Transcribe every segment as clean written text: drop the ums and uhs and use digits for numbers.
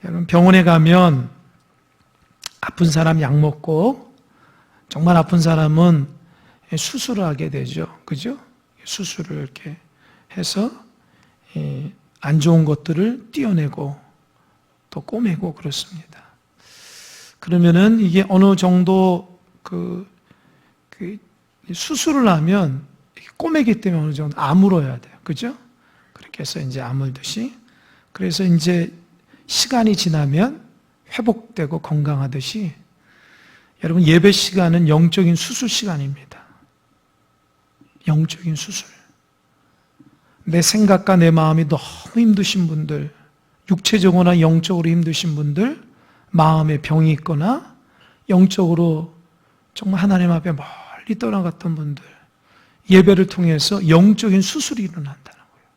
여러분, 병원에 가면 아픈 사람 약 먹고 정말 아픈 사람은 수술을 하게 되죠. 그죠? 수술을 이렇게 해서 안 좋은 것들을 떼어내고 또 꼬매고 그렇습니다. 그러면은 이게 어느 정도 수술을 하면 꼬매기 때문에 어느 정도 아물어야 돼요. 그죠? 그렇게 해서 이제 아물듯이. 그래서 이제 시간이 지나면 회복되고 건강하듯이 여러분, 예배 시간은 영적인 수술 시간입니다. 영적인 수술. 내 생각과 내 마음이 너무 힘드신 분들, 육체적으로나 영적으로 힘드신 분들, 마음에 병이 있거나 영적으로 정말 하나님 앞에 멀리 떠나갔던 분들, 예배를 통해서 영적인 수술이 일어난다는 거예요.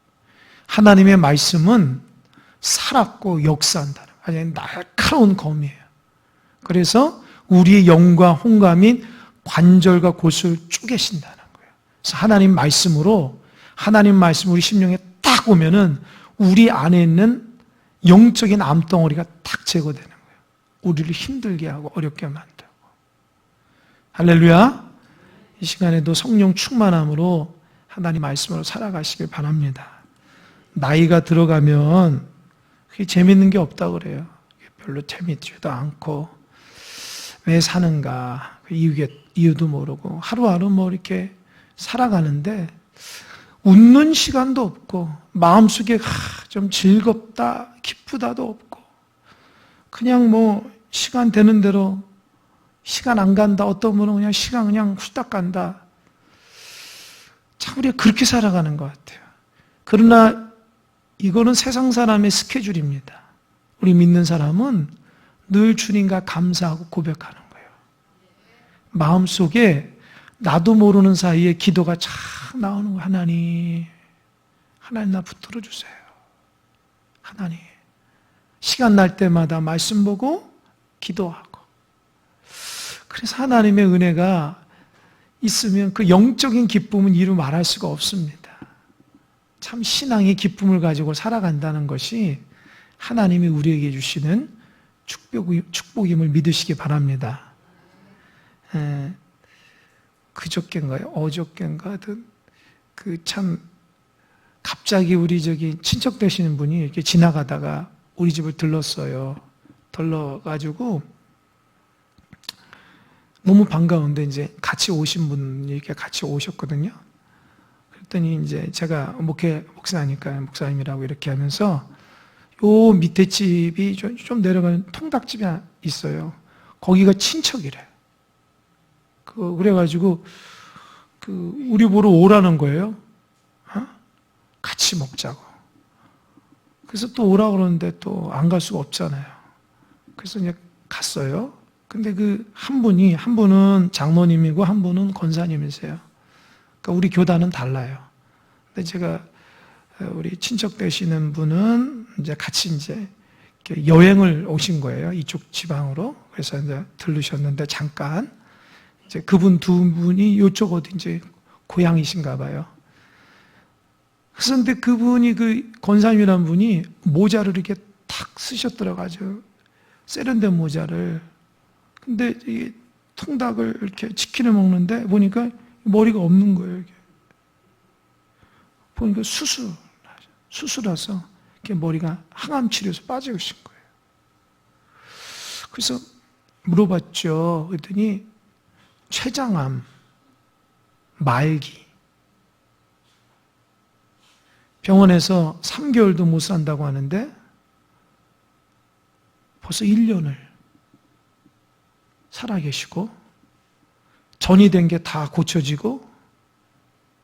하나님의 말씀은 살았고 역사한다는 거예요. 아주 날카로운 검이에요. 그래서 우리의 영과 홍감인 관절과 골수를 쪼개신다는 거예요. 그래서 하나님 말씀으로, 하나님 말씀 우리 심령에 딱 오면은 우리 안에 있는 영적인 암덩어리가 딱 제거되는 거예요. 우리를 힘들게 하고 어렵게 만들고. 할렐루야. 이 시간에도 성령 충만함으로 하나님 말씀으로 살아가시길 바랍니다. 나이가 들어가면 그게 재밌는 게 없다 그래요. 별로 재밌지도 않고 왜 사는가 그 이유도 모르고 하루하루 뭐 이렇게 살아가는데 웃는 시간도 없고 마음속에 좀 즐겁다 기쁘다도 없고 그냥 뭐 시간 되는 대로 시간 안 간다. 어떤 분은 그냥 시간 그냥 후딱 간다. 참 우리가 그렇게 살아가는 것 같아요. 그러나 이거는 세상 사람의 스케줄입니다. 우리 믿는 사람은 늘 주님과 감사하고 고백하는 거예요. 마음속에 나도 모르는 사이에 기도가 쫙 나오는 거예요. 하나님 나 붙들어 주세요. 하나님. 시간 날 때마다 말씀 보고 기도하고. 그래서 하나님의 은혜가 있으면 그 영적인 기쁨은 이루 말할 수가 없습니다. 참 신앙의 기쁨을 가지고 살아간다는 것이 하나님이 우리에게 주시는 축복임을 믿으시기 바랍니다. 그저께인가요? 어저께인가? 참 갑자기 우리 친척 되시는 분이 이렇게 지나가다가 우리 집을 들렀어요. 들러가지고 너무 반가운데 이제 같이 오신 분이 이렇게 같이 오셨거든요. 그랬더니 이제 제가 목사니까 목사님이라고 이렇게 하면서 요 밑에 집이 좀 내려가는 통닭집이 있어요. 거기가 친척이래. 그래가지고 우리 보러 오라는 거예요. 같이 먹자고. 그래서 또 오라고 그러는데 또 안 갈 수가 없잖아요. 그래서 이제 갔어요. 근데 한 분은 장로님이고 한 분은 권사님이세요. 그러니까 우리 교단은 달라요. 근데 제가 우리 친척 되시는 분은 이제 같이 이제 여행을 오신 거예요. 이쪽 지방으로. 그래서 이제 들르셨는데 잠깐 이제 그분 두 분이 이쪽 어디 이제 고향이신가 봐요. 그래서 근데 그분이 권사님이라는 분이 모자를 이렇게 탁 쓰셨더라고요. 세련된 모자를. 근데 이 통닭을 이렇게 치킨을 먹는데 보니까 머리가 없는 거예요. 이게. 보니까 수술해서 이렇게 머리가 항암 치료에서 빠져오신 거예요. 그래서 물어봤죠. 그랬더니 췌장암, 말기. 병원에서 3개월도 못 산다고 하는데 벌써 1년을 살아계시고 전이 된 게 다 고쳐지고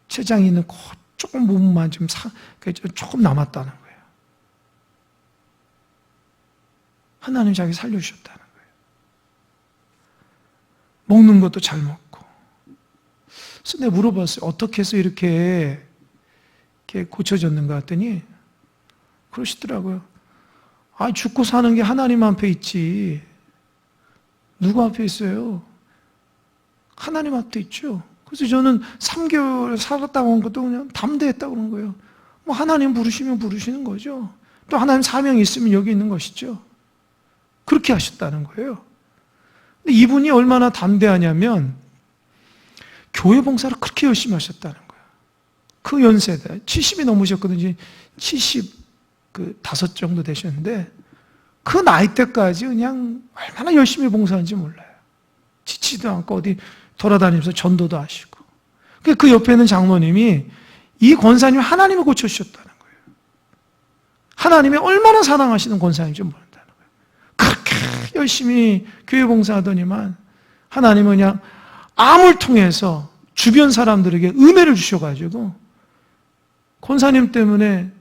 췌장이 있는 조금 부분만 조금 남았다는 거예요. 하나님 자기 살려주셨다는 거예요. 먹는 것도 잘 먹고. 그래서 내가 물어봤어요. 어떻게 해서 이렇게 고쳐졌는가 했더니 그러시더라고요. 죽고 사는 게 하나님 앞에 있지. 누구 앞에 있어요? 하나님 앞에 있죠. 그래서 저는 3개월 살았다고 한 것도 그냥 담대했다고 그런 거예요. 하나님 부르시면 부르시는 거죠. 또 하나님 사명이 있으면 여기 있는 것이죠. 그렇게 하셨다는 거예요. 근데 이분이 얼마나 담대하냐면 교회 봉사를 그렇게 열심히 하셨다는 거예요. 그 연세대 70이 넘으셨거든요. 75 정도 되셨는데 그 나이 때까지 그냥 얼마나 열심히 봉사하는지 몰라요. 지치도 않고 어디 돌아다니면서 전도도 하시고. 그 옆에 있는 장로님이 이 권사님 하나님을 고쳐주셨다는 거예요. 하나님이 얼마나 사랑하시는 권사님인지 모른다는 거예요. 그렇게 열심히 교회 봉사하더니만 하나님은 그냥 암을 통해서 주변 사람들에게 은혜를 주셔가지고 권사님 때문에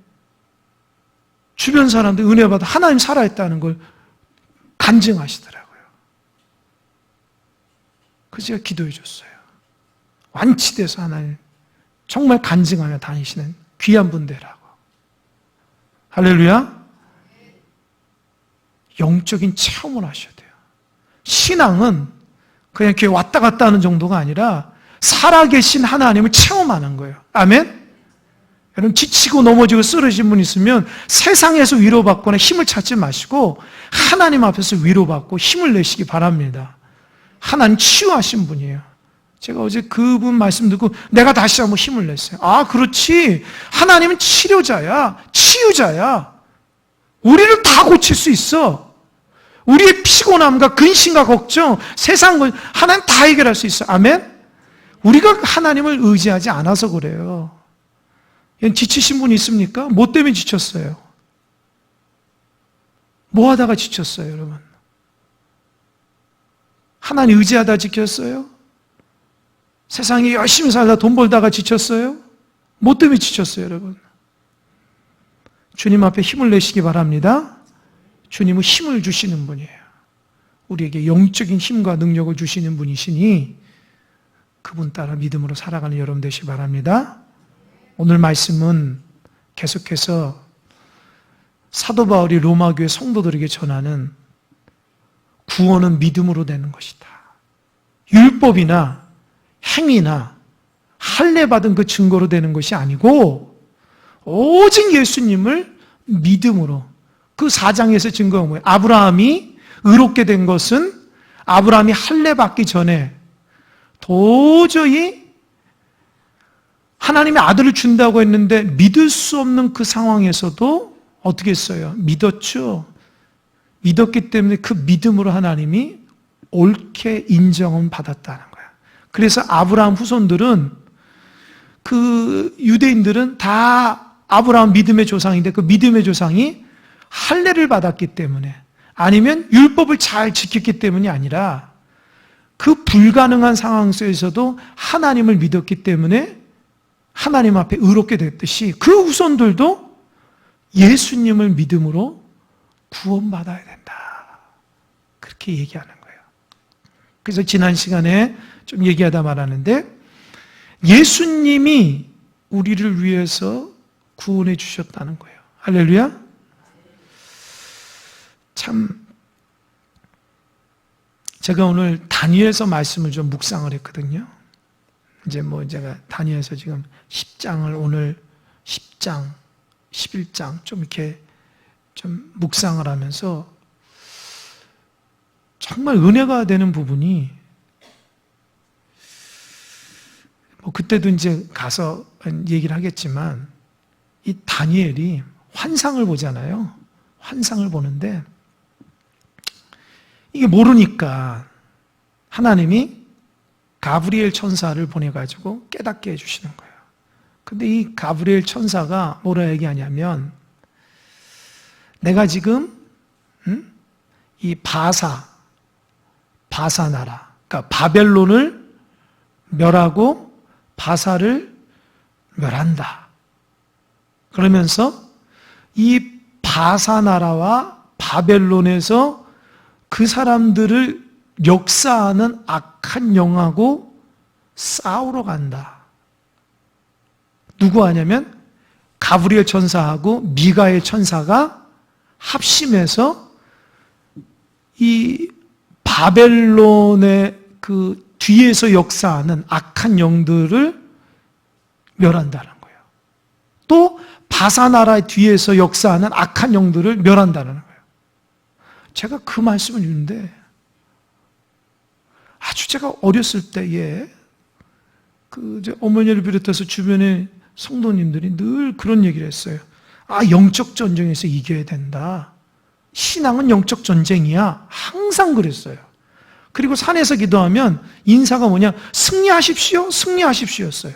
주변 사람들 은혜 받아 하나님 살아있다는 걸 간증하시더라고요. 그래서 제가 기도해 줬어요. 완치돼서 하나님 정말 간증하며 다니시는 귀한 분들이라고. 할렐루야. 영적인 체험을 하셔야 돼요. 신앙은 그냥 교회 왔다 갔다 하는 정도가 아니라 살아계신 하나님을 체험하는 거예요. 아멘? 여러분 지치고 넘어지고 쓰러진 분 있으면 세상에서 위로받거나 힘을 찾지 마시고 하나님 앞에서 위로받고 힘을 내시기 바랍니다. 하나님 치유하신 분이에요. 제가 어제 그분 말씀 듣고 내가 다시 한번 힘을 냈어요. 아, 그렇지. 하나님은 치료자야. 치유자야. 우리를 다 고칠 수 있어. 우리의 피곤함과 근심과 걱정, 세상을 하나님 다 해결할 수 있어. 아멘? 우리가 하나님을 의지하지 않아서 그래요. 지치신 분 있습니까? 뭐 때문에 지쳤어요? 뭐 하다가 지쳤어요, 여러분? 하나님 의지하다 지쳤어요? 세상에 열심히 살다 돈 벌다가 지쳤어요? 뭐 때문에 지쳤어요, 여러분? 주님 앞에 힘을 내시기 바랍니다. 주님은 힘을 주시는 분이에요. 우리에게 영적인 힘과 능력을 주시는 분이시니 그분 따라 믿음으로 살아가는 여러분 되시기 바랍니다. 오늘 말씀은 계속해서 사도 바울이 로마 교회 성도들에게 전하는 구원은 믿음으로 되는 것이다. 율법이나 행위나 할례 받은 그 증거로 되는 것이 아니고 오직 예수님을 믿음으로. 그 4장에서 증거가 뭐예요? 아브라함이 의롭게 된 것은 아브라함이 할례 받기 전에 도저히 하나님의 아들을 준다고 했는데 믿을 수 없는 그 상황에서도 어떻게 했어요? 믿었죠. 믿었기 때문에 그 믿음으로 하나님이 옳게 인정은 받았다는 거야. 그래서 아브라함 후손들은 그 유대인들은 다 아브라함 믿음의 조상인데 그 믿음의 조상이 할례를 받았기 때문에 아니면 율법을 잘 지켰기 때문이 아니라 그 불가능한 상황 속에서도 하나님을 믿었기 때문에 하나님 앞에 의롭게 됐듯이 그 후손들도 예수님을 믿음으로 구원받아야 된다. 그렇게 얘기하는 거예요. 그래서 지난 시간에 좀 얘기하다 말았는데 예수님이 우리를 위해서 구원해 주셨다는 거예요. 할렐루야. 참 제가 오늘 다니엘서 말씀을 좀 묵상을 했거든요. 이제 제가 다니엘서 지금 10장을 오늘 10장, 11장 좀 이렇게 좀 묵상을 하면서 정말 은혜가 되는 부분이 그때도 이제 가서 얘기를 하겠지만 이 다니엘이 환상을 보잖아요. 환상을 보는데 이게 모르니까 하나님이 가브리엘 천사를 보내가지고 깨닫게 해주시는 거예요. 근데 이 가브리엘 천사가 뭐라 얘기하냐면 내가 지금 이 바사 나라, 그러니까 바벨론을 멸하고 바사를 멸한다. 그러면서 이 바사 나라와 바벨론에서 그 사람들을 역사하는 악한 영하고 싸우러 간다. 누구 하냐면 가브리엘 천사하고 미가엘 천사가 합심해서 이 바벨론의 그 뒤에서 역사하는 악한 영들을 멸한다는 거예요. 또 바사 나라의 뒤에서 역사하는 악한 영들을 멸한다는 거예요. 제가 그 말씀을 읽는데 아주 제가 어렸을 때에 이제 어머니를 비롯해서 주변의 성도님들이 늘 그런 얘기를 했어요. 영적 전쟁에서 이겨야 된다. 신앙은 영적 전쟁이야. 항상 그랬어요. 그리고 산에서 기도하면 인사가 뭐냐? 승리하십시오, 승리하십시오였어요.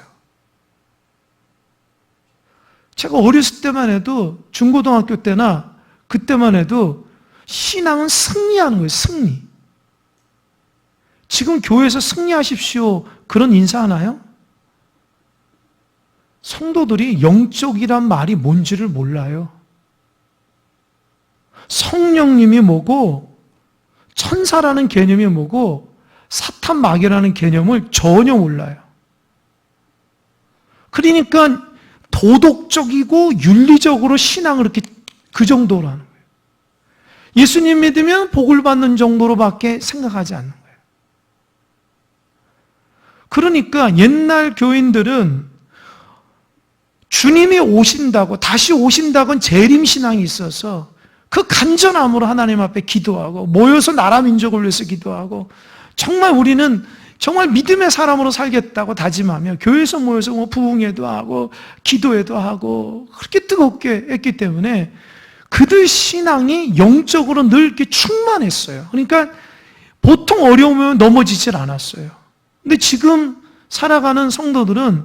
제가 어렸을 때만 해도 중고등학교 때나 그때만 해도 신앙은 승리하는 거예요. 승리. 지금 교회에서 승리하십시오 그런 인사하나요? 성도들이 영적이란 말이 뭔지를 몰라요. 성령님이 뭐고 천사라는 개념이 뭐고 사탄 마귀라는 개념을 전혀 몰라요. 그러니까 도덕적이고 윤리적으로 신앙을 이렇게 그 정도로 하는 거예요. 예수님 믿으면 복을 받는 정도로밖에 생각하지 않는 거예요. 그러니까 옛날 교인들은 주님이 오신다고, 다시 오신다고는 재림신앙이 있어서 그 간절함으로 하나님 앞에 기도하고 모여서 나라 민족을 위해서 기도하고 정말 우리는 정말 믿음의 사람으로 살겠다고 다짐하며 교회에서 모여서 부흥회도 하고 기도회도 하고 그렇게 뜨겁게 했기 때문에 그들 신앙이 영적으로 늘 이렇게 충만했어요. 그러니까 보통 어려우면 넘어지질 않았어요. 근데 지금 살아가는 성도들은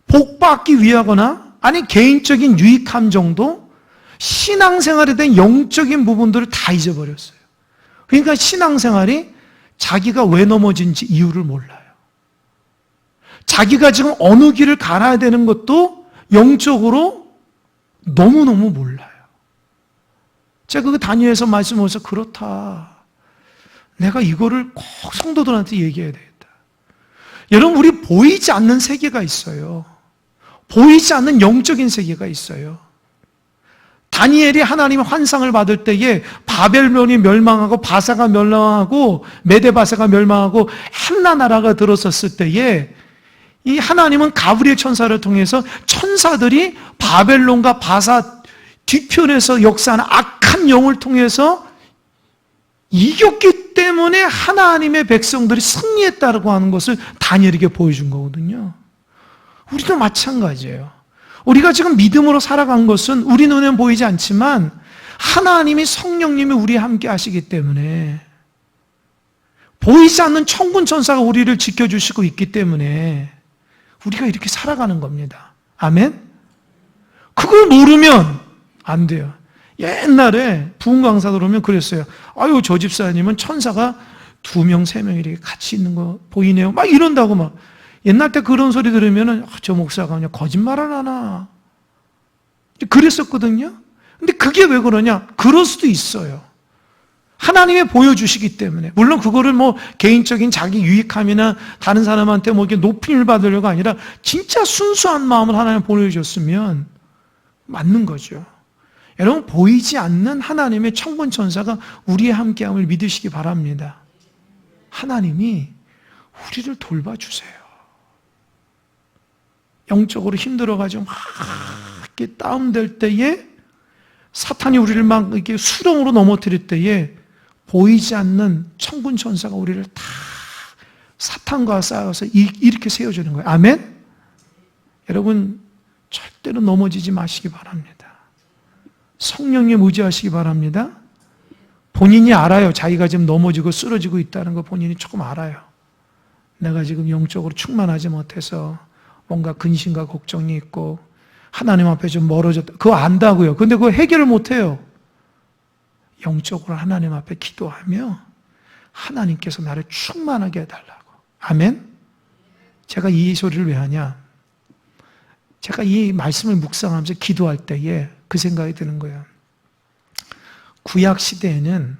복 받기 위하거나 아니 개인적인 유익함 정도 신앙생활에 대한 영적인 부분들을 다 잊어버렸어요. 그러니까 신앙생활이 자기가 왜 넘어진지 이유를 몰라요. 자기가 지금 어느 길을 갈아야 되는 것도 영적으로 너무너무 몰라요. 제가 그 단위에서 말씀하면서 그렇다. 내가 이거를 꼭 성도들한테 얘기해야 되겠다. 여러분, 우리 보이지 않는 세계가 있어요. 보이지 않는 영적인 세계가 있어요. 다니엘이 하나님의 환상을 받을 때에 바벨론이 멸망하고 바사가 멸망하고 메데바사가 멸망하고 한나 나라가 들어섰을 때에 이 하나님은 가브리엘 천사를 통해서 천사들이 바벨론과 바사 뒤편에서 역사하는 악한 영을 통해서 이겼기 때문에 하나님의 백성들이 승리했다고 하는 것을 다니엘에게 보여준 거거든요. 우리도 마찬가지예요. 우리가 지금 믿음으로 살아간 것은 우리 눈에는 보이지 않지만 하나님이 성령님이 우리와 함께 하시기 때문에 보이지 않는 천군 천사가 우리를 지켜주시고 있기 때문에 우리가 이렇게 살아가는 겁니다. 아멘? 그걸 모르면 안 돼요. 옛날에 부흥 강사 들어오면 그랬어요. 아유, 저 집사님은 천사가 2명, 3명 이렇게 같이 있는 거 보이네요. 막 이런다고 막. 옛날 때 그런 소리 들으면 저 목사가 그냥 거짓말을 하나. 그랬었거든요. 근데 그게 왜 그러냐? 그럴 수도 있어요. 하나님이 보여주시기 때문에. 물론 그거를 뭐 개인적인 자기 유익함이나 다른 사람한테 뭐 이렇게 높임을 받으려고 아니라 진짜 순수한 마음을 하나님 보내주셨으면 맞는 거죠. 여러분, 보이지 않는 하나님의 천군 천사가 우리의 함께함을 믿으시기 바랍니다. 하나님이 우리를 돌봐주세요. 영적으로 힘들어가지고 막 이렇게 다운될 때에 사탄이 우리를 막 이렇게 수렁으로 넘어뜨릴 때에 보이지 않는 천군 천사가 우리를 다 사탄과 싸워서 이렇게 세워주는 거예요. 아멘? 여러분, 절대로 넘어지지 마시기 바랍니다. 성령님 의지하시기 바랍니다. 본인이 알아요. 자기가 지금 넘어지고 쓰러지고 있다는 거 본인이 조금 알아요. 내가 지금 영적으로 충만하지 못해서 뭔가 근심과 걱정이 있고 하나님 앞에 좀 멀어졌다. 그거 안다고요. 근데 그거 해결을 못해요. 영적으로 하나님 앞에 기도하며 하나님께서 나를 충만하게 해달라고. 아멘? 제가 이 소리를 왜 하냐? 제가 이 말씀을 묵상하면서 기도할 때에 그 생각이 드는 거예요. 구약 시대에는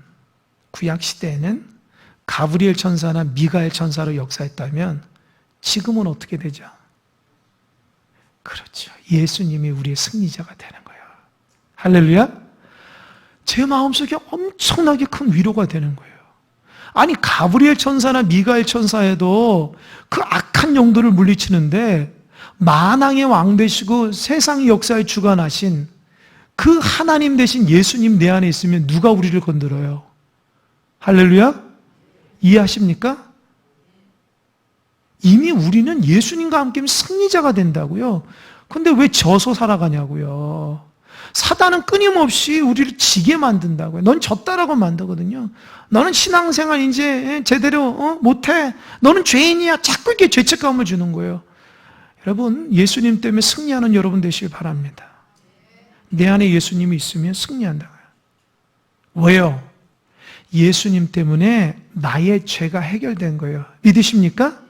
가브리엘 천사나 미가엘 천사로 역사했다면 지금은 어떻게 되죠? 그렇죠. 예수님이 우리의 승리자가 되는 거예요. 할렐루야. 제 마음속에 엄청나게 큰 위로가 되는 거예요. 아니, 가브리엘 천사나 미가엘 천사에도 그 악한 영들을 물리치는데 만왕의 왕 되시고 세상의 역사에 주관하신 그 하나님 대신 예수님 내 안에 있으면 누가 우리를 건드려요? 할렐루야? 이해하십니까? 이미 우리는 예수님과 함께 승리자가 된다고요. 근데 왜 져서 살아가냐고요. 사단은 끊임없이 우리를 지게 만든다고요. 넌 졌다라고 만들거든요. 너는 신앙생활 이제 제대로 못해. 너는 죄인이야. 자꾸 이렇게 죄책감을 주는 거예요. 여러분, 예수님 때문에 승리하는 여러분 되시길 바랍니다. 내 안에 예수님이 있으면 승리한다고요. 왜요? 예수님 때문에 나의 죄가 해결된 거예요. 믿으십니까?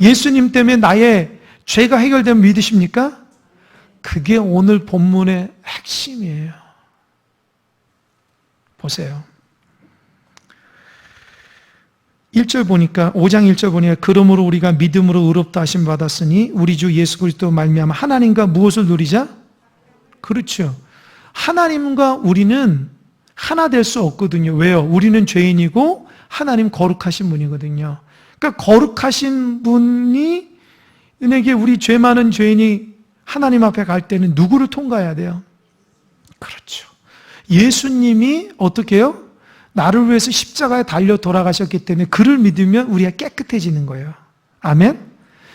예수님 때문에 나의 죄가 해결되면 믿으십니까? 그게 오늘 본문의 핵심이에요. 보세요. 1절 보니까 5장 1절 보니까 그러므로 우리가 믿음으로 의롭다 하심 받았으니 우리 주 예수 그리스도 말미암아 하나님과 무엇을 누리자? 그렇죠. 하나님과 우리는 하나 될 수 없거든요. 왜요? 우리는 죄인이고 하나님 거룩하신 분이거든요. 그러니까 거룩하신 분이 은혜게 우리 죄 많은 죄인이 하나님 앞에 갈 때는 누구를 통과해야 돼요? 그렇죠. 예수님이 어떻게 해요? 나를 위해서 십자가에 달려 돌아가셨기 때문에 그를 믿으면 우리가 깨끗해지는 거예요. 아멘?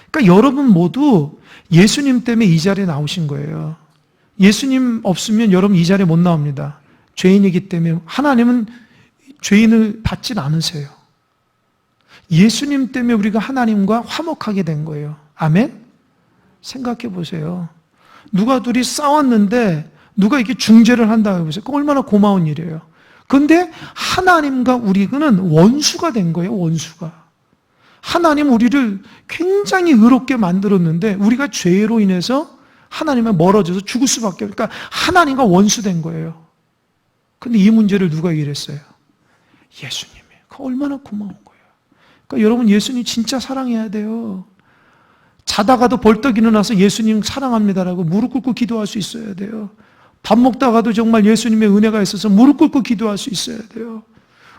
그러니까 여러분 모두 예수님 때문에 이 자리에 나오신 거예요. 예수님 없으면 여러분 이 자리에 못 나옵니다. 죄인이기 때문에 하나님은 죄인을 받질 않으세요. 예수님 때문에 우리가 하나님과 화목하게 된 거예요. 아멘? 생각해 보세요. 누가 둘이 싸웠는데 누가 이렇게 중재를 한다고 해보세요. 그거 얼마나 고마운 일이에요. 그런데 하나님과 우리는 원수가 된 거예요. 원수가. 하나님 우리를 굉장히 의롭게 만들었는데 우리가 죄로 인해서 하나님과 멀어져서 죽을 수밖에 없으니까 하나님과 원수된 거예요. 근데 이 문제를 누가 해결했어요? 예수님이. 그거 얼마나 고마운 거예요. 그러니까 여러분 예수님 진짜 사랑해야 돼요. 자다가도 벌떡 일어나서 예수님 사랑합니다라고 무릎 꿇고 기도할 수 있어야 돼요. 밥 먹다가도 정말 예수님의 은혜가 있어서 무릎 꿇고 기도할 수 있어야 돼요.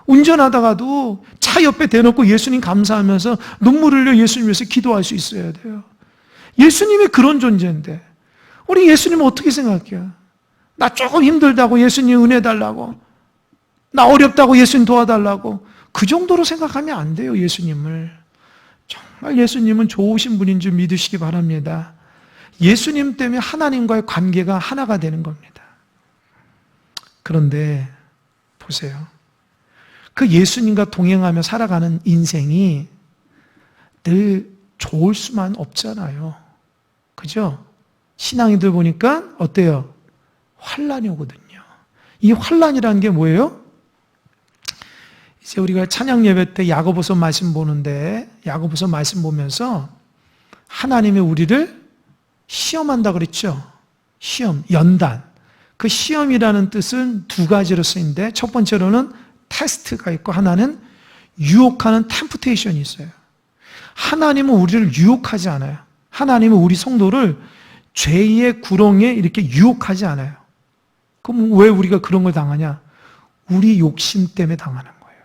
운전하다가도 차 옆에 대놓고 예수님 감사하면서 눈물 흘려 예수님 위해서 기도할 수 있어야 돼요. 예수님이 그런 존재인데 우리 예수님은 어떻게 생각해요? 나 조금 힘들다고 예수님 은혜 달라고, 나 어렵다고 예수님 도와달라고 그 정도로 생각하면 안 돼요. 예수님을. 정말 예수님은 좋으신 분인 줄 믿으시기 바랍니다. 예수님 때문에 하나님과의 관계가 하나가 되는 겁니다. 그런데 보세요. 그 예수님과 동행하며 살아가는 인생이 늘 좋을 수만 없잖아요. 그죠? 신앙이들 보니까 어때요? 환란이 오거든요. 이 환란이라는 게 뭐예요? 이제 우리가 찬양 예배 때 야고보서 말씀 보는데 야고보서 말씀 보면서 하나님이 우리를 시험한다 그랬죠. 시험, 연단. 그 시험이라는 뜻은 두 가지로 쓰이는데 첫 번째로는 테스트가 있고 하나는 유혹하는 템프테이션이 있어요. 하나님은 우리를 유혹하지 않아요. 하나님은 우리 성도를 죄의 구렁에 이렇게 유혹하지 않아요. 그럼 왜 우리가 그런 걸 당하냐? 우리 욕심 때문에 당하는 거예요.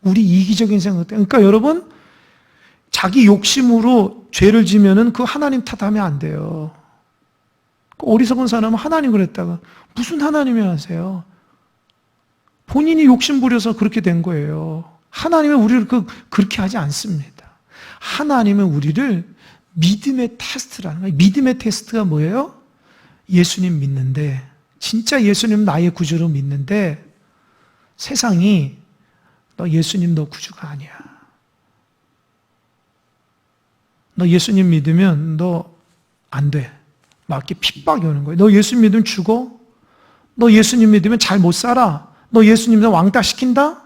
우리 이기적인 생각 때문에. 그러니까 여러분, 자기 욕심으로 죄를 지면은 그 하나님 탓하면 안 돼요. 어리석은 사람은 하나님 그랬다가 무슨 하나님이 하세요? 본인이 욕심 부려서 그렇게 된 거예요. 하나님은 우리를 그렇게 하지 않습니다. 하나님은 우리를 믿음의 테스트라는 거예요. 믿음의 테스트가 뭐예요? 예수님 믿는데, 진짜 예수님 나의 구주로 믿는데 세상이 너 예수님 너 구주가 아니야. 너 예수님 믿으면 너 안 돼. 막 이렇게 핍박이 오는 거예요. 너 예수님 믿으면 죽어? 너 예수님 믿으면 잘 못 살아? 너 예수님 믿으면 왕따 시킨다?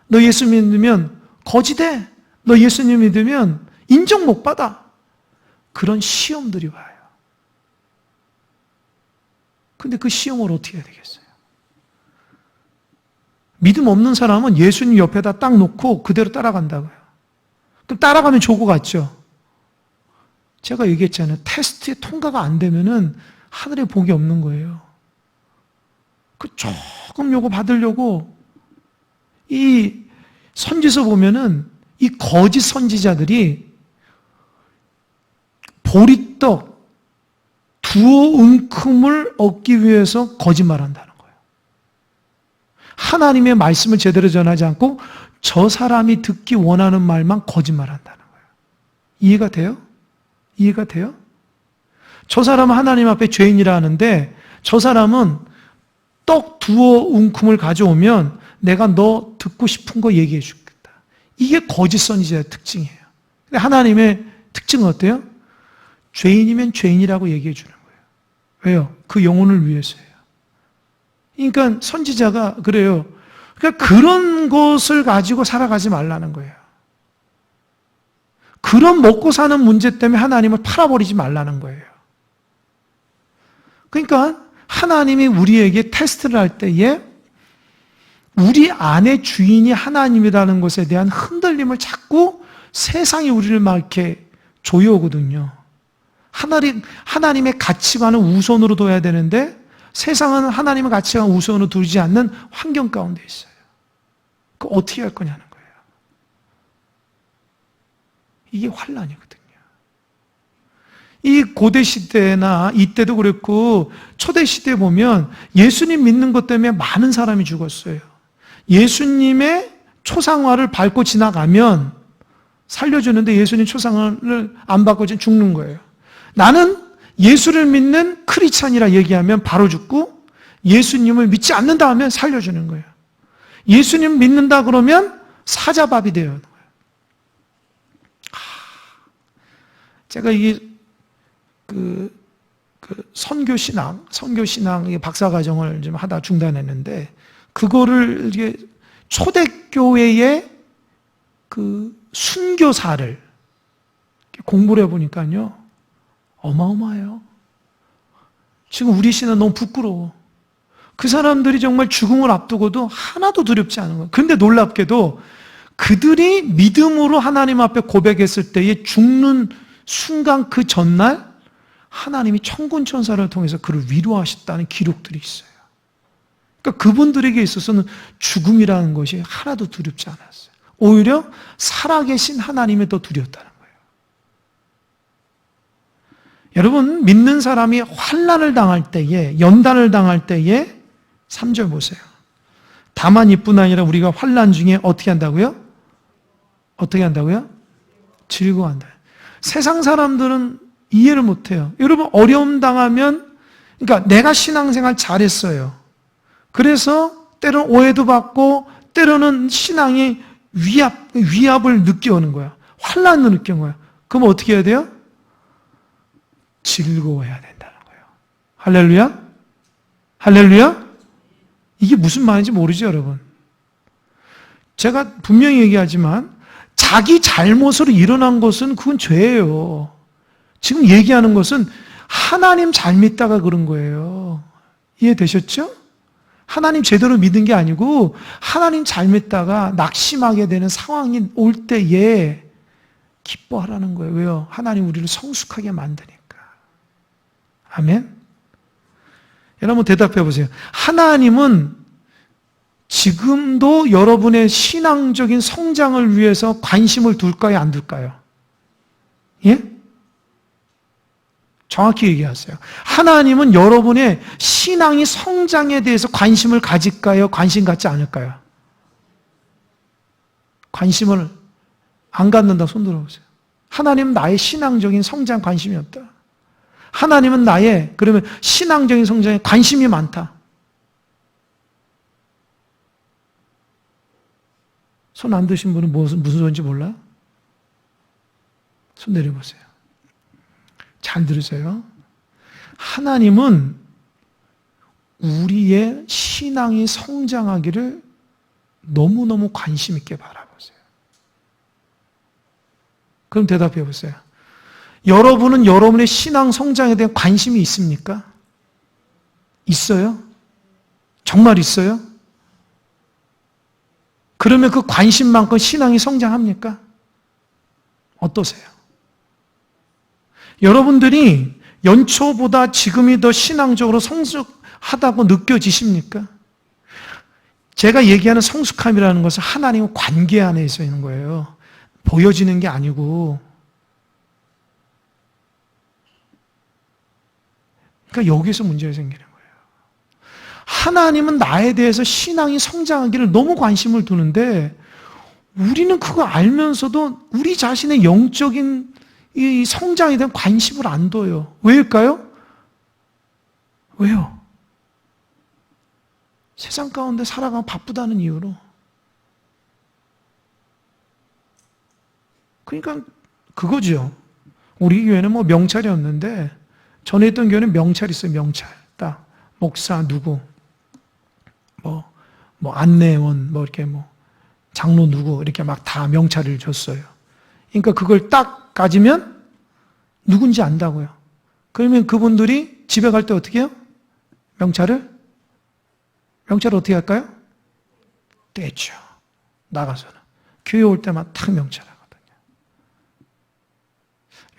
너 예수님 믿으면 거지돼? 너 예수님 믿으면 인정 못 받아? 그런 시험들이 와요. 근데 그 시험을 어떻게 해야 되겠어요? 믿음 없는 사람은 예수님 옆에다 딱 놓고 그대로 따라간다고요. 그럼 따라가면 좋고 같죠? 제가 얘기했잖아요. 테스트에 통과가 안 되면은 하늘에 복이 없는 거예요. 그 조금 요거 받으려고 이 선지서 보면은 이 거짓 선지자들이 보리떡 두어 움큼을 얻기 위해서 거짓말한다는 거예요. 하나님의 말씀을 제대로 전하지 않고 저 사람이 듣기 원하는 말만 거짓말한다는 거예요. 이해가 돼요? 이해가 돼요? 저 사람은 하나님 앞에 죄인이라 하는데 저 사람은 떡 두어 웅큼을 가져오면 내가 너 듣고 싶은 거 얘기해 주겠다. 이게 거짓 선지자의 특징이에요. 근데 하나님의 특징은 어때요? 죄인이면 죄인이라고 얘기해 주는 거예요. 왜요? 그 영혼을 위해서예요. 그러니까 선지자가 그래요. 그러니까 그런 것을 가지고 살아가지 말라는 거예요. 그런 먹고 사는 문제 때문에 하나님을 팔아버리지 말라는 거예요. 그러니까 하나님이 우리에게 테스트를 할 때에 우리 안의 주인이 하나님이라는 것에 대한 흔들림을 자꾸 세상이 우리를 막 이렇게 조여오거든요. 하나님의 가치관을 우선으로 둬야 되는데 세상은 하나님의 가치관을 우선으로 두지 않는 환경 가운데 있어요. 그 어떻게 할 거냐는 거예요. 이게 환란이거든요. 이 고대 시대나 이때도 그랬고 초대 시대에 보면 예수님 믿는 것 때문에 많은 사람이 죽었어요. 예수님의 초상화를 밟고 지나가면 살려주는데 예수님 초상화를 안 밟고 죽는 거예요. 나는 예수를 믿는 크리스찬이라 얘기하면 바로 죽고 예수님을 믿지 않는다 하면 살려주는 거예요. 예수님 믿는다 그러면 사자밥이 되는 거예요. 제가 이게 선교신앙 박사과정을 좀 하다 중단했는데, 그거를 이게 초대교회의 순교사를 공부를 해보니까요, 어마어마해요. 지금 우리 신은 너무 부끄러워. 그 사람들이 정말 죽음을 앞두고도 하나도 두렵지 않은 거예요. 그런데 놀랍게도 그들이 믿음으로 하나님 앞에 고백했을 때에 죽는 순간 그 전날 하나님이 천군천사를 통해서 그를 위로하셨다는 기록들이 있어요. 그러니까 그분들에게 있어서는 죽음이라는 것이 하나도 두렵지 않았어요. 오히려 살아계신 하나님이 더 두려웠다는 거예요. 여러분, 믿는 사람이 환난을 당할 때에, 연단을 당할 때에 3절 보세요. 다만 이뿐 아니라 우리가 환난 중에 어떻게 한다고요? 어떻게 한다고요? 즐거워한다. 세상 사람들은 이해를 못해요. 여러분, 어려움 당하면, 그러니까 내가 신앙생활 잘했어요. 그래서 때로는 오해도 받고 때로는 신앙이 위압을 느껴오는 거야. 환난을 느끼는 거야. 그럼 어떻게 해야 돼요? 즐거워해야 된다는 거예요. 할렐루야? 할렐루야? 이게 무슨 말인지 모르죠, 여러분. 제가 분명히 얘기하지만 자기 잘못으로 일어난 것은 그건 죄예요. 지금 얘기하는 것은 하나님 잘 믿다가 그런 거예요. 이해되셨죠? 하나님 제대로 믿은 게 아니고 하나님 잘 믿다가 낙심하게 되는 상황이 올 때에 기뻐하라는 거예요. 왜요? 하나님 우리를 성숙하게 만드니까. 아멘? 여러분 대답해 보세요. 하나님은 지금도 여러분의 신앙적인 성장을 위해서 관심을 둘까요? 안 둘까요? 예? 정확히 얘기하세요. 하나님은 여러분의 신앙이 성장에 대해서 관심을 가질까요? 관심 갖지 않을까요? 관심을 안 갖는다 손 들어보세요. 하나님은 나의 신앙적인 성장 관심이 없다. 하나님은 나의 그러면 신앙적인 성장에 관심이 많다. 손 안 드신 분은 무슨 소리인지 몰라요? 손 내려보세요. 잘 들으세요. 하나님은 우리의 신앙이 성장하기를 너무너무 관심 있게 바라보세요. 그럼 대답해 보세요. 여러분은 여러분의 신앙 성장에 대한 관심이 있습니까? 있어요? 정말 있어요? 그러면 그 관심만큼 신앙이 성장합니까? 어떠세요? 여러분들이 연초보다 지금이 더 신앙적으로 성숙하다고 느껴지십니까? 제가 얘기하는 성숙함이라는 것은 하나님과 관계 안에 있는 거예요. 보여지는 게 아니고. 그러니까 여기서 문제가 생기는 거예요. 하나님은 나에 대해서 신앙이 성장하기를 너무 관심을 두는데 우리는 그거 알면서도 우리 자신의 영적인 이 성장에 대한 관심을 안 둬요. 왜일까요? 왜요? 세상 가운데 살아가면 바쁘다는 이유로. 그러니까 그거죠. 우리 교회는 뭐 명찰이 없는데 전에 있던 교회는 명찰이 있어요. 명찰. 딱 목사 누구 뭐 안내원 뭐 이렇게 뭐 장로 누구 이렇게 막 다 명찰을 줬어요. 그러니까 그걸 딱 가지면 누군지 안다고요. 그러면 그분들이 집에 갈 때 어떻게 해요? 명찰을 어떻게 할까요? 떼죠. 나가서는. 교회 올 때만 탁 명찰하거든요.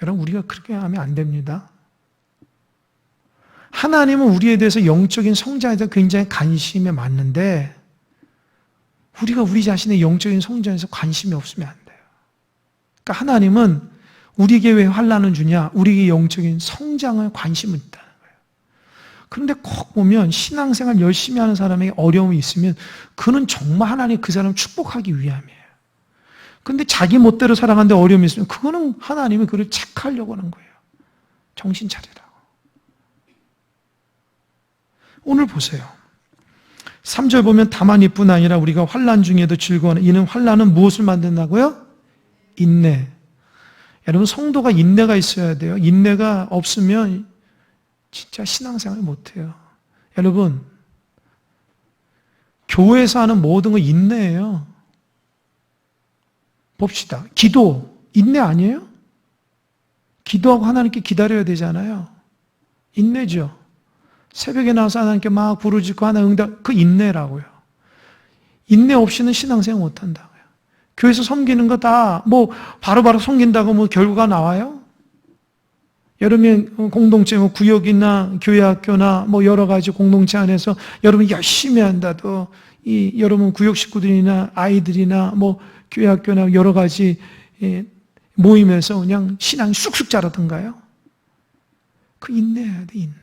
여러분, 우리가 그렇게 하면 안 됩니다. 하나님은 우리에 대해서 영적인 성장에 대해서 굉장히 관심이 많은데 우리가 우리 자신의 영적인 성장에서 관심이 없으면 안 돼요. 그러니까 하나님은 우리에게 왜 환난을 주냐? 우리에게 영적인 성장에 관심을 있다는 거예요. 그런데 꼭 보면 신앙생활 열심히 하는 사람에게 어려움이 있으면 그는 정말 하나님 그 사람을 축복하기 위함이에요. 그런데 자기 멋대로 살아가는데 어려움이 있으면 그거는 하나님이 그를 체크하려고 하는 거예요. 정신 차리라고. 오늘 보세요. 3절 보면 다만 이뿐 아니라 우리가 환난 중에도 즐거워하는 이는 환난은 무엇을 만든다고요? 인내. 여러분 성도가 인내가 있어야 돼요. 인내가 없으면 진짜 신앙생활 못해요. 여러분 교회에서 하는 모든 거 인내예요. 봅시다. 기도 인내 아니에요? 기도하고 하나님께 기다려야 되잖아요. 인내죠. 새벽에 나와서 하나님께 막 부르짖고 하나님 응답, 그 인내라고요. 인내 없이는 신앙생활 못한다고요. 교회에서 섬기는 거 다 뭐 바로바로 섬긴다고 뭐 결과가 나와요? 여러분의 공동체, 뭐 구역이나 교회 학교나 뭐 여러 가지 공동체 안에서 여러분이 열심히 한다도 이 여러분 구역 식구들이나 아이들이나 뭐 교회 학교나 여러 가지 모임에서 그냥 신앙이 쑥쑥 자라던가요? 그 인내해야 돼, 인내.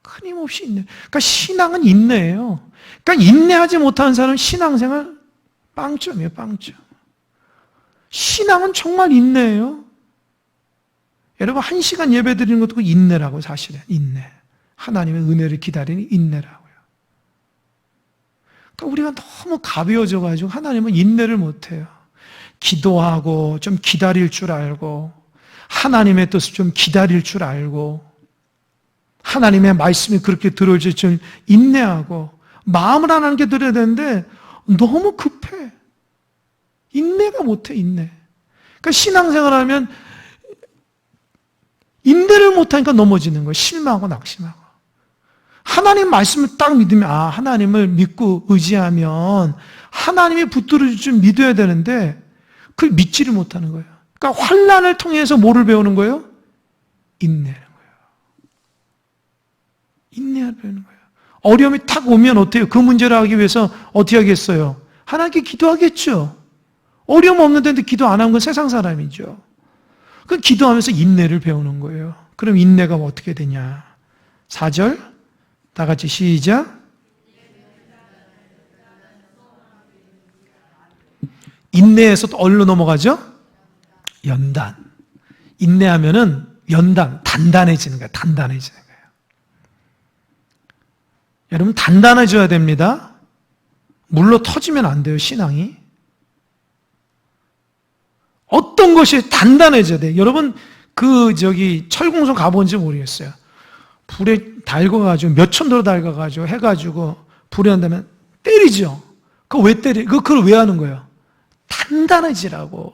끊임없이 인내. 그러니까 신앙은 인내예요. 그러니까 인내하지 못하는 사람은 신앙생활 빵점이에요, 빵점. 신앙은 정말 인내예요. 여러분 1시간 예배 드리는 것도 인내라고 사실은 인내. 하나님의 은혜를 기다리는 인내라고요. 그러니까 우리가 너무 가벼워져 가지고 하나님은 인내를 못해요. 기도하고 좀 기다릴 줄 알고 하나님의 뜻을 좀 기다릴 줄 알고 하나님의 말씀이 그렇게 들어올지 좀 인내하고 마음을 하나님께 드려야 되는데 너무 급해. 인내가 못해, 인내. 그러니까 신앙생활하면 인내를 못하니까 넘어지는 거예요. 실망하고 낙심하고. 하나님 말씀을 딱 믿으면 하나님을 믿고 의지하면 하나님이 붙들어줄 줄 믿어야 되는데 그걸 믿지를 못하는 거예요. 그러니까 환난을 통해서 뭐를 배우는 거예요? 인내를. 인내하는 거예요. 어려움이 탁 오면 어때요? 그 문제를 하기 위해서 어떻게 하겠어요? 하나님께 기도하겠죠. 어려움 없는 데인데 기도 안 하는 건 세상 사람이죠. 그 기도하면서 인내를 배우는 거예요. 그럼 인내가 어떻게 되냐? 4절 다 같이 시작. 인내에서 또 어디로 넘어가죠? 연단. 인내하면은 연단, 단단해지는 거예요. 단단해지는 거예요. 여러분 단단해져야 됩니다. 물로 터지면 안 돼요, 신앙이. 어떤 것이 단단해져야 돼요. 여러분 철공소 가본지 모르겠어요. 불에 달궈가지고 몇 천도로 달궈가지고 해가지고 불에 한다면 때리죠. 그거 왜 때려? 그걸 왜 하는 거예요? 단단해지라고.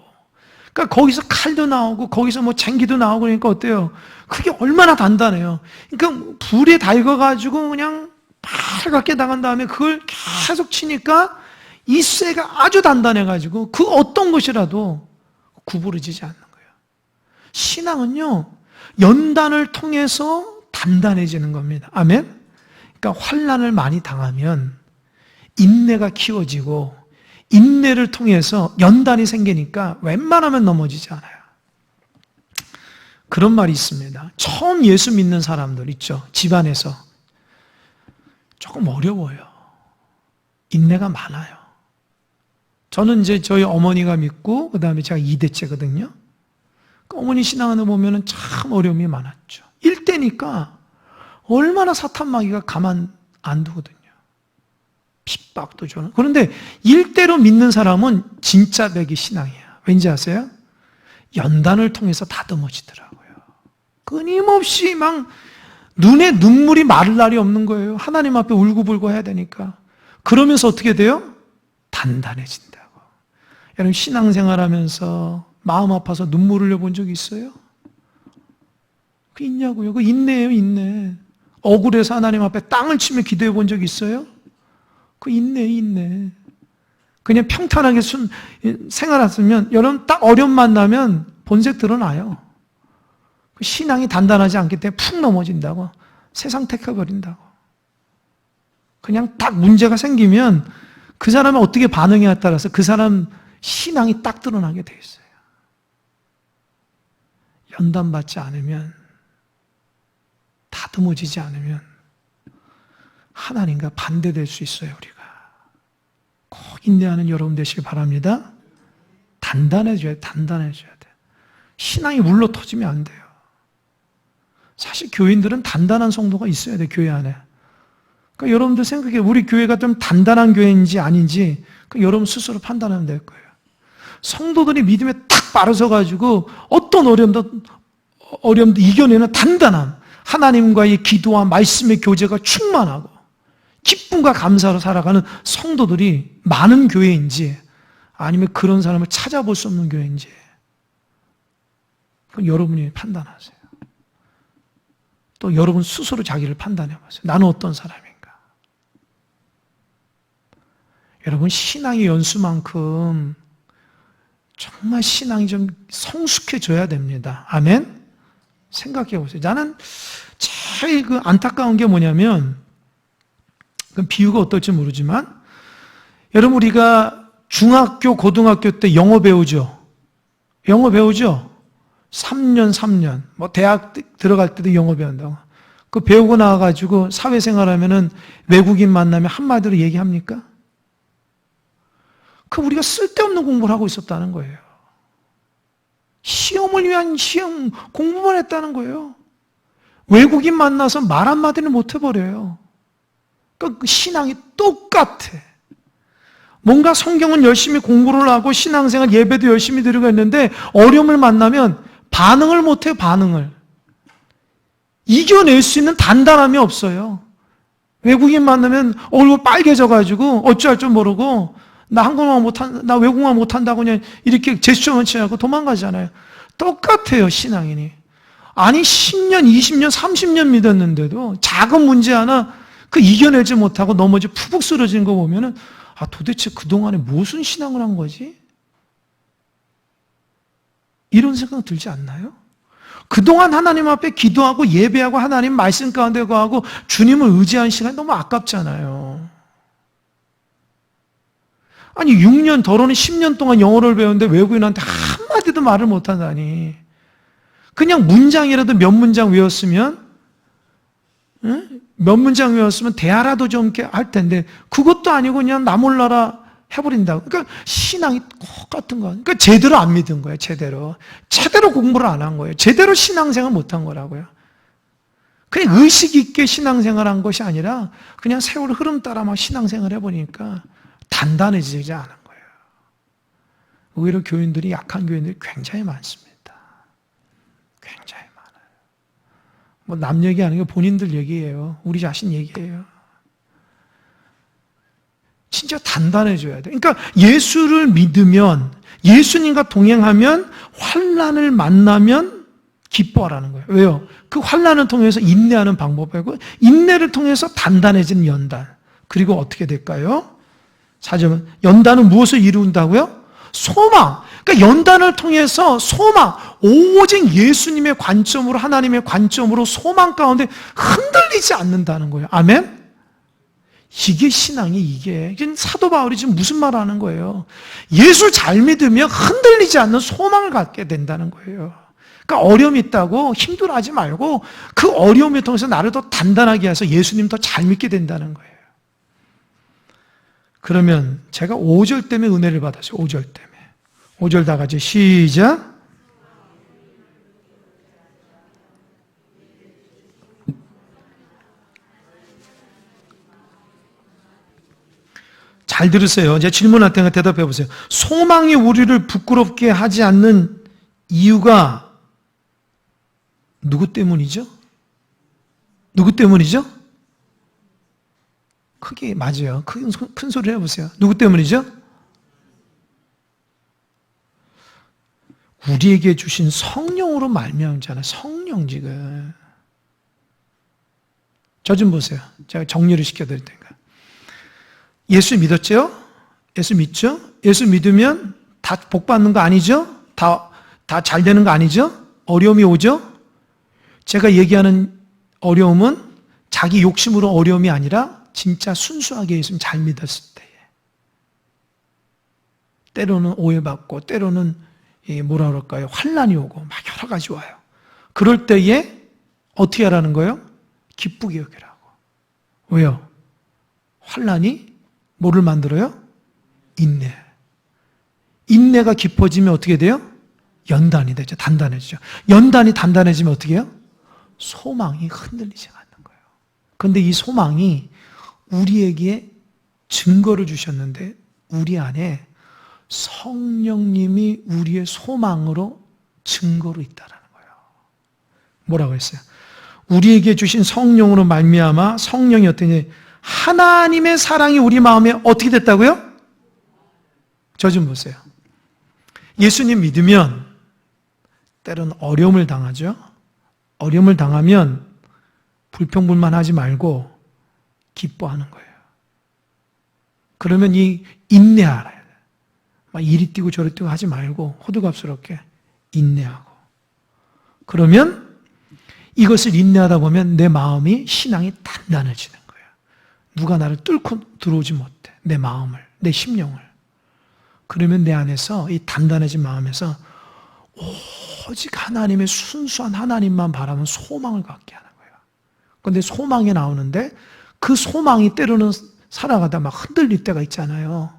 그러니까 거기서 칼도 나오고 거기서 뭐 쟁기도 나오고 그러니까 어때요? 그게 얼마나 단단해요. 그러니까 불에 달궈가지고 그냥 빨갛게 나간 다음에 그걸 계속 치니까 이 쇠가 아주 단단해가지고 그 어떤 것이라도 구부러지지 않는 거예요. 신앙은요, 연단을 통해서 단단해지는 겁니다. 아멘? 그러니까 환난을 많이 당하면 인내가 키워지고 인내를 통해서 연단이 생기니까 웬만하면 넘어지지 않아요. 그런 말이 있습니다. 처음 예수 믿는 사람들 있죠. 집안에서. 조금 어려워요. 인내가 많아요. 저는 이제 저희 어머니가 믿고, 그 다음에 제가 2대째거든요. 그 어머니 신앙을 보면은 참 어려움이 많았죠. 1대니까 얼마나 사탄 마귀가 가만 안 두거든요. 핍박도 줘는. 그런데 1대로 믿는 사람은 진짜 백이 신앙이에요. 왠지 아세요? 연단을 통해서 다듬어지더라고요. 끊임없이 막 눈에 눈물이 마를 날이 없는 거예요. 하나님 앞에 울고불고 해야 되니까. 그러면서 어떻게 돼요? 단단해진다고. 여러분 신앙생활하면서 마음 아파서 눈물 흘려본 적 있어요? 그 있냐고요? 그 인내예요, 인내. 억울해서 하나님 앞에 땅을 치며 기도해 본 적 있어요? 그 인내. 그냥 평탄하게 생활했으면 여러분 딱 어려움 만나면 본색 드러나요. 그 신앙이 단단하지 않기 때문에 푹 넘어진다고. 세상 택해버린다고. 그냥 딱 문제가 생기면 그 사람이 어떻게 반응해야 따라서 그 사람 신앙이 딱 드러나게 돼 있어요. 연단받지 않으면, 다듬어지지 않으면 하나님과 반대될 수 있어요. 우리가 꼭 인내하는 여러분 되시기 바랍니다. 단단해져야 돼. 신앙이 물러 터지면 안 돼요. 사실 교인들은 단단한 성도가 있어야 돼. 교회 안에. 그러니까 여러분들 생각해, 우리 교회가 좀 단단한 교회인지 아닌지 여러분 스스로 판단하면 될 거예요. 성도들이 믿음에 딱 바로서가지고 어떤 어려움도 이겨내는 단단함, 하나님과의 기도와 말씀의 교제가 충만하고 기쁨과 감사로 살아가는 성도들이 많은 교회인지 아니면 그런 사람을 찾아볼 수 없는 교회인지 그건 여러분이 판단하세요. 또 여러분 스스로 자기를 판단해보세요. 나는 어떤 사람인가? 여러분 신앙의 연수만큼 정말 신앙이 좀 성숙해져야 됩니다. 아멘? 생각해 보세요. 나는 제일 안타까운 게 뭐냐면, 그 비유가 어떨지 모르지만, 여러분 우리가 중학교, 고등학교 때 영어 배우죠? 영어 배우죠? 3년. 뭐 대학 들어갈 때도 영어 배운다고. 그 배우고 나와가지고 사회생활 하면은 외국인 만나면 한마디로 얘기합니까? 그 우리가 쓸데없는 공부를 하고 있었다는 거예요. 시험을 위한 시험 공부만 했다는 거예요. 외국인 만나서 말 한마디는 못 해버려요. 그러니까 신앙이 똑같아. 뭔가 성경은 열심히 공부를 하고 신앙생활 예배도 열심히 드리고 있는데 어려움을 만나면 반응을 못해요. 반응을. 이겨낼 수 있는 단단함이 없어요. 외국인 만나면 얼굴 빨개져가지고 어찌할 줄 모르고 나 한국말 못한, 나 외국말 못한다고 그냥 이렇게 제스처만 취하고 도망가잖아요. 똑같아요, 신앙인이. 아니, 10년, 20년, 30년 믿었는데도 작은 문제 하나 그 이겨내지 못하고 넘어져 푸북 쓰러진 거 보면은 도대체 그동안에 무슨 신앙을 한 거지? 이런 생각 들지 않나요? 그동안 하나님 앞에 기도하고 예배하고 하나님 말씀 가운데 거하고 주님을 의지한 시간이 너무 아깝잖아요. 아니 6년 더러는 10년 동안 영어를 배우는데 외국인한테 한마디도 말을 못한다니. 그냥 문장이라도 몇 문장 외웠으면 몇 문장 외웠으면 대화라도 좀 이렇게 할 텐데 그것도 아니고 그냥 나 몰라라 해버린다고. 그러니까 신앙이 똑같은 거야. 그러니까 제대로 안 믿은 거예요. 제대로 공부를 안 한 거예요. 제대로 신앙생활 못 한 거라고요. 그냥 의식 있게 신앙생활한 것이 아니라 그냥 세월 흐름 따라 막 신앙생활 해보니까 단단해지지 않은 거예요. 오히려 교인들이 약한 교인들이 굉장히 많습니다. 굉장히 많아요. 뭐 남 얘기 아니고 본인들 얘기예요. 우리 자신 얘기예요. 진짜 단단해져야 돼. 그러니까 예수를 믿으면, 예수님과 동행하면, 환난을 만나면 기뻐하라는 거예요. 왜요? 그 환난을 통해서 인내하는 방법이고, 인내를 통해서 단단해지는 연단. 그리고 어떻게 될까요? 4절, 연단은 무엇을 이룬다고요? 소망. 그러니까 연단을 통해서 소망, 오직 예수님의 관점으로, 하나님의 관점으로 소망 가운데 흔들리지 않는다는 거예요. 아멘? 이게 신앙이 이게 사도 바울이 지금 무슨 말을 하는 거예요? 예수 잘 믿으면 흔들리지 않는 소망을 갖게 된다는 거예요. 그러니까 어려움이 있다고 힘들어하지 말고 그 어려움을 통해서 나를 더 단단하게 해서 예수님 더 잘 믿게 된다는 거예요. 그러면 제가 5절 때문에 은혜를 받았어요. 5절 때문에. 5절 다 같이 시작. 잘 들으세요. 제가 질문할 테니까 대답해 보세요. 소망이 우리를 부끄럽게 하지 않는 이유가 누구 때문이죠? 누구 때문이죠? 크게 맞아요. 큰 소리를 해보세요. 누구 때문이죠? 우리에게 주신 성령으로 말미암잖아요. 성령 지금. 저 좀 보세요. 제가 정리를 시켜드릴 테니까. 예수 믿었죠? 예수 믿죠? 예수 믿으면 다 복 받는 거 아니죠? 다 잘 되는 거 아니죠? 어려움이 오죠? 제가 얘기하는 어려움은 자기 욕심으로 어려움이 아니라 진짜 순수하게 예수님 잘 믿었을 때에. 때로는 오해받고 때로는 뭐라 그럴까요? 환난이 오고 막 여러 가지 와요. 그럴 때에 어떻게 하라는 거예요? 기쁘게 여기라고. 왜요? 환난이 뭐를 만들어요? 인내. 인내가 깊어지면 어떻게 돼요? 연단이 되죠. 단단해지죠. 연단이 단단해지면 어떻게 해요? 소망이 흔들리지 않는 거예요. 그런데 이 소망이 우리에게 증거를 주셨는데 우리 안에 성령님이 우리의 소망으로 증거로 있다는 거예요. 뭐라고 했어요? 우리에게 주신 성령으로 말미암아 성령이 어떠니? 하나님의 사랑이 우리 마음에 어떻게 됐다고요? 저 좀 보세요. 예수님 믿으면 때로는 어려움을 당하죠. 어려움을 당하면 불평불만하지 말고 기뻐하는 거예요. 그러면 이 인내하라. 막 이리 뛰고 저리 뛰고 하지 말고 호들갑스럽게 인내하고. 그러면 이것을 인내하다 보면 내 마음이 신앙이 단단해지는 거예요. 누가 나를 뚫고 들어오지 못해. 내 마음을, 내 심령을. 그러면 내 안에서 이 단단해진 마음에서 오직 하나님의 순수한 하나님만 바라는 소망을 갖게 하는 거예요. 그런데 소망이 나오는데 그 소망이 때로는 살아가다 막 흔들릴 때가 있잖아요.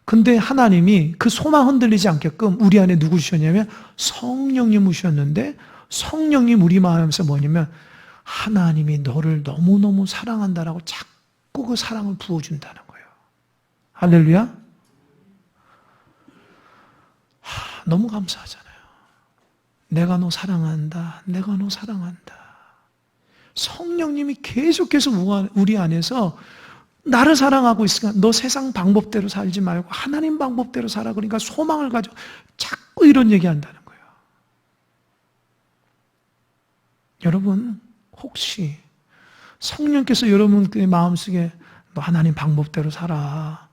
근데 하나님이 그 소망 흔들리지 않게끔 우리 안에 누구 주셨냐면 성령님 주셨는데 성령님 우리 마음에서 뭐냐면 하나님이 너를 너무너무 사랑한다라고 자꾸 그 사랑을 부어준다는 거예요. 할렐루야. 너무 감사하잖아요. 내가 너 사랑한다. 내가 너 사랑한다. 성령님이 계속해서 우리 안에서 나를 사랑하고 있으니까 너 세상 방법대로 살지 말고 하나님 방법대로 살아. 그러니까 소망을 가지고 자꾸 이런 얘기한다는 거예요. 여러분 혹시 성령께서 여러분의 마음속에 너 하나님 방법대로 살아.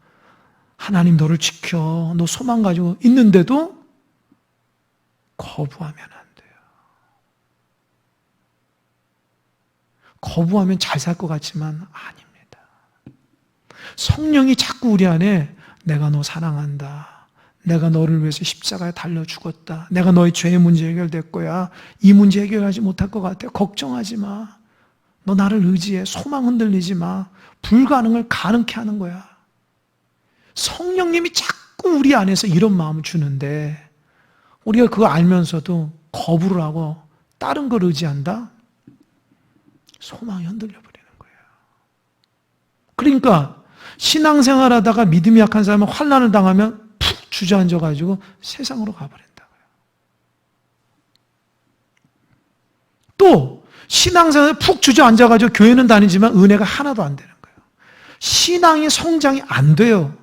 하나님 너를 지켜. 너 소망 가지고 있는데도 거부하면 안 돼요. 거부하면 잘 살 것 같지만 아닙니다. 성령이 자꾸 우리 안에 내가 너 사랑한다. 내가 너를 위해서 십자가에 달려 죽었다. 내가 너의 죄의 문제 해결될 거야. 이 문제 해결하지 못할 것 같아. 걱정하지 마. 너 나를 의지해. 소망 흔들리지 마. 불가능을 가능케 하는 거야. 성령님이 자꾸 우리 안에서 이런 마음을 주는데 우리가 그거 알면서도 거부를 하고 다른 걸 의지한다? 소망이 흔들려 버리는 거예요. 그러니까 신앙생활 하다가 믿음이 약한 사람은 환난을 당하면 푹 주저앉아가지고 세상으로 가버린다고요. 또 신앙생활에 푹 주저앉아가지고 교회는 다니지만 은혜가 하나도 안 되는 거예요. 신앙의 성장이 안 돼요.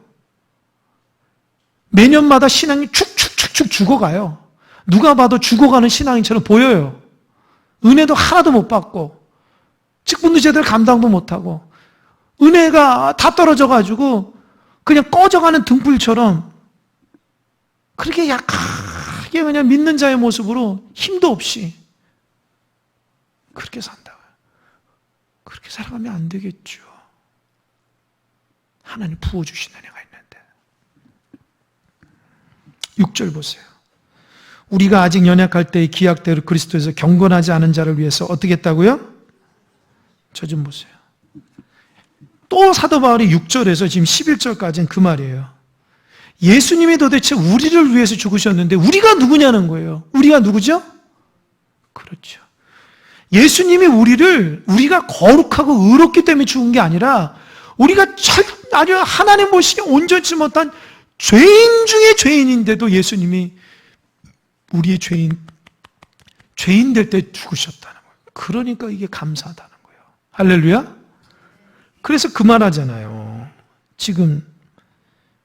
매년마다 신앙이 축축축축 죽어가요. 누가 봐도 죽어가는 신앙인처럼 보여요. 은혜도 하나도 못 받고 직분도 제대로 감당도 못하고 은혜가 다 떨어져가지고 그냥 꺼져가는 등불처럼 그렇게 약하게 그냥 믿는 자의 모습으로 힘도 없이 그렇게 산다고요. 그렇게 살아가면 안 되겠죠. 하나님 부어주신 은혜가 있는데. 6절 보세요. 우리가 아직 연약할 때의 기약대로 그리스도에서 경건하지 않은 자를 위해서 어떻게 했다고요? 저 좀 보세요. 또 사도 바울이 6절에서 지금 11절까지는 그 말이에요. 예수님이 도대체 우리를 위해서 죽으셨는데 우리가 누구냐는 거예요. 우리가 누구죠? 그렇죠. 예수님이 우리가 거룩하고 의롭기 때문에 죽은 게 아니라 우리가 아주 하나님 보시기에 온전치 못한 죄인 중에 죄인인데도 예수님이 우리의 죄인 될 때 죽으셨다는 거예요. 그러니까 이게 감사하다는 거예요. 할렐루야. 그래서 그 말 하잖아요. 지금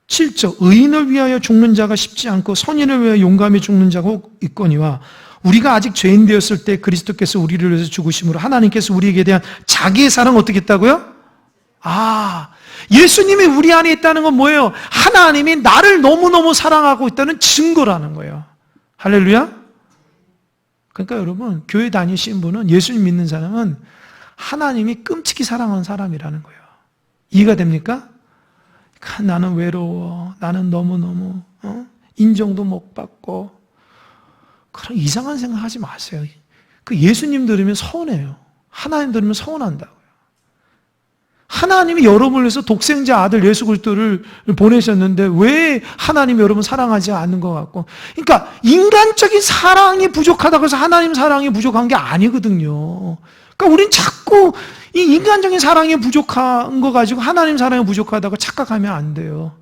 7절 의인을 위하여 죽는 자가 쉽지 않고 선인을 위하여 용감히 죽는 자가 있거니와 우리가 아직 죄인 되었을 때 그리스도께서 우리를 위해서 죽으심으로 하나님께서 우리에게 대한 자기의 사랑 어떻게 했다고요? 예수님이 우리 안에 있다는 건 뭐예요? 하나님이 나를 너무너무 사랑하고 있다는 증거라는 거예요. 할렐루야. 그러니까 여러분 교회 다니신 분은 예수님 믿는 사람은 하나님이 끔찍히 사랑하는 사람이라는 거예요. 이해가 됩니까? 나는 외로워. 나는 너무너무 인정도 못 받고 그런 이상한 생각 하지 마세요. 그 예수님 들으면 서운해요. 하나님 들으면 서운한다고요. 하나님이 여러분을 위해서 독생자 아들 예수 그리스도를 보내셨는데 왜 하나님이 여러분 사랑하지 않는 것 같고, 그러니까 인간적인 사랑이 부족하다고 해서 하나님 사랑이 부족한 게 아니거든요. 그러니까 우린 자꾸 이 인간적인 사랑이 부족한 거 가지고 하나님 사랑이 부족하다고 착각하면 안 돼요.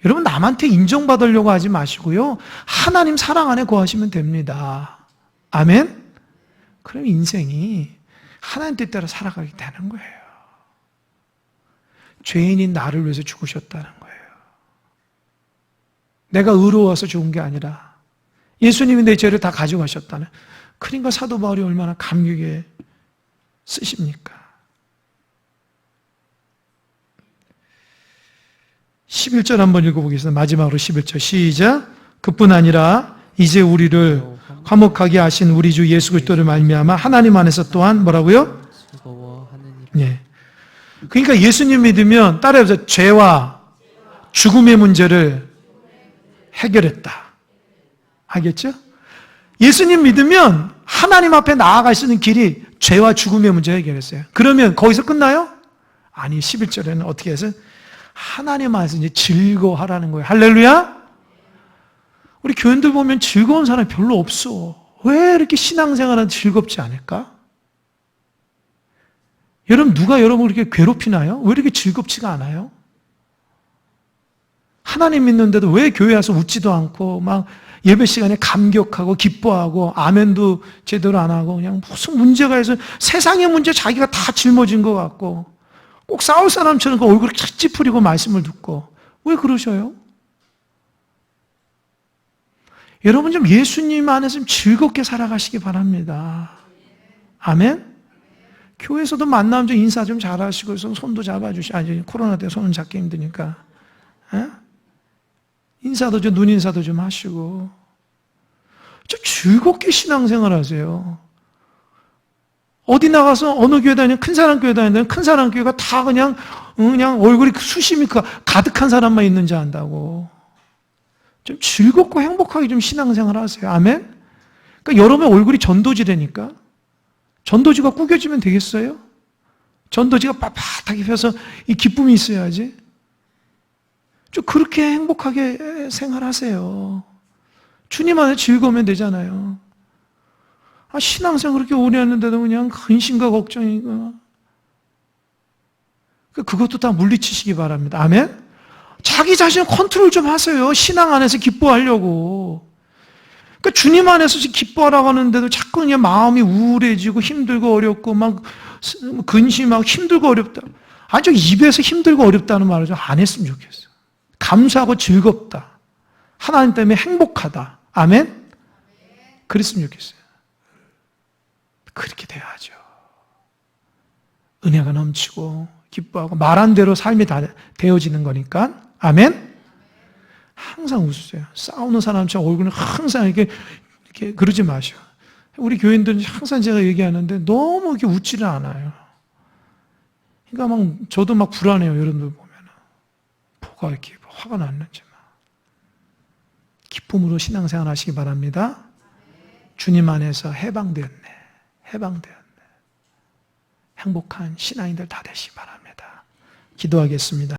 여러분 남한테 인정받으려고 하지 마시고요. 하나님 사랑 안에 거하시면 됩니다. 아멘? 그럼 인생이 하나님 뜻대로 살아가게 되는 거예요. 죄인인 나를 위해서 죽으셨다는 거예요. 내가 의로워서 죽은 게 아니라 예수님이 내 죄를 다 가져가셨다는. 그러니까 사도 바울이 얼마나 감격에 쓰십니까? 11절 한번 읽어보겠습니다. 마지막으로 11절 시작. 그뿐 아니라 이제 우리를 화목하게 하신 우리 주 예수 그리스도를 말미암아 하나님 안에서 또한 뭐라고요? 예. 그러니까 예수님 믿으면 따라해보세요. 죄와 죽음의 문제를 해결했다. 알겠죠? 예수님 믿으면 하나님 앞에 나아갈 수 있는 길이 죄와 죽음의 문제를 해결했어요. 그러면 거기서 끝나요? 아니, 11절에는 어떻게 해서 하나님 안에서 이제 즐거워하라는 거예요. 할렐루야? 우리 교인들 보면 즐거운 사람이 별로 없어. 왜 이렇게 신앙생활은 즐겁지 않을까? 여러분, 누가 여러분을 이렇게 괴롭히나요? 왜 이렇게 즐겁지가 않아요? 하나님 믿는데도 왜 교회 와서 웃지도 않고 막 예배 시간에 감격하고 기뻐하고 아멘도 제대로 안 하고 그냥 무슨 문제가 있어 세상의 문제 자기가 다 짊어진 것 같고 꼭 싸울 사람처럼 그 얼굴을 찌푸리고 말씀을 듣고 왜 그러셔요? 여러분 좀 예수님 안에서 좀 즐겁게 살아가시기 바랍니다. 아멘? 교회에서도 만나면 좀 인사 좀 잘하시고 손도 잡아주시고 아니 코로나 때 손은 잡기 힘드니까 에? 인사도 좀 눈 인사도 좀 하시고 좀 즐겁게 신앙생활 하세요. 어디 나가서 어느 교회 다니면 큰 사람 교회 다니면 큰 사람 교회가 다 그냥 얼굴이 수심이 가득한 사람만 있는지 안다고. 좀 즐겁고 행복하게 좀 신앙생활 하세요. 아멘? 그러니까 여러분의 얼굴이 전도지라니까. 전도지가 구겨지면 되겠어요? 전도지가 빳빳하게 펴서 이 기쁨이 있어야지. 좀 그렇게 행복하게 생활하세요. 주님 안에 즐거우면 되잖아요. 신앙생활 그렇게 오래 했는데도 그냥 근심과 걱정이고. 그것도 다 물리치시기 바랍니다. 아멘? 자기 자신을 컨트롤 좀 하세요. 신앙 안에서 기뻐하려고. 그러니까 주님 안에서 기뻐하라고 하는데도 자꾸 그냥 마음이 우울해지고 힘들고 어렵고 막 근심하고 힘들고 어렵다. 아주 입에서 힘들고 어렵다는 말을 좀 안 했으면 좋겠어요. 감사하고 즐겁다. 하나님 때문에 행복하다. 아멘? 그랬으면 좋겠어요. 그렇게 돼야죠. 은혜가 넘치고 기뻐하고 말한 대로 삶이 다 되어지는 거니까. 아멘? 항상 웃으세요. 싸우는 사람처럼 얼굴은 항상 이렇게 그러지 마시오. 우리 교인들은 항상 제가 얘기하는데 너무 이렇게 웃지를 않아요. 그러니까 막 저도 막 불안해요. 여러분들 보면 뭐가 이렇게 화가 났는지 막. 기쁨으로 신앙생활 하시기 바랍니다. 주님 안에서 해방되었네. 해방되었네. 행복한 신앙인들 다 되시기 바랍니다. 기도하겠습니다.